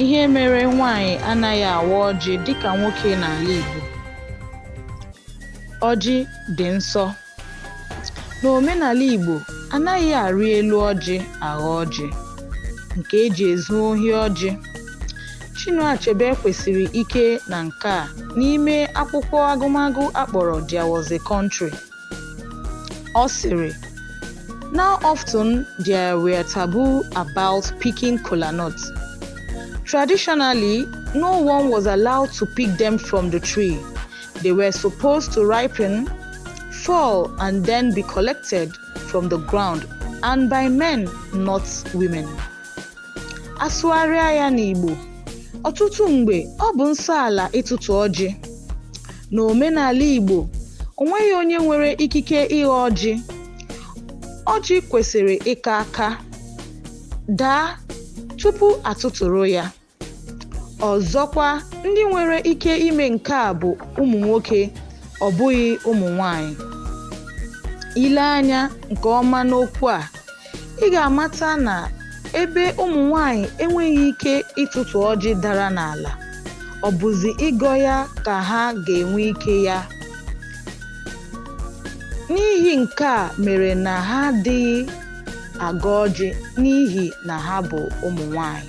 ihe mere nwanyị anaghị awa ọjị dịka nwoke n'ala Igbo. Ọjị dị nsọ. N'omenala Igbo, anaghị arị elu ọjị agha ọjị, nke eji ezu ohi ọjị. Chinua Achebe kwesịrị ike na nke a n'ime akwụkwọ agụmagụ akpọrọ There Was a Country. Ọ sịrị, "Now often there were taboo about picking kola nuts. Traditionally, no one was allowed to pick them from the tree. They were supposed to ripen, fall, and then be collected from the ground, and by men, not women." Asụgharịa ya n'Igbo, ọtụtụ mgbe ọ bụ nsọ ala ịtụtụ ọjị. N'omenala Igbo, o nweghị onye nwere ikike ịghọ ọjị. Ọjị kwesịrị ịka aka, daa tupu atụtụrụ ya. Ọzọkwa, ndị nwere ike ime nke a bụ ụmụ nwoke, ọ bụghị ụmụ nwanyị. Ile anya nke ọma n'okwu a, ị ga-amata na ebe ụmụ nwanyị enweghị ike ịtụtụ ọjị dara n'ala, ọ bụzi ịgọ ya ka ha ga-enwe ike ya. N'ihi nke a mere na ha adịghị agọ ọjị n'ihi na ha bụ ụmụ nwanyị.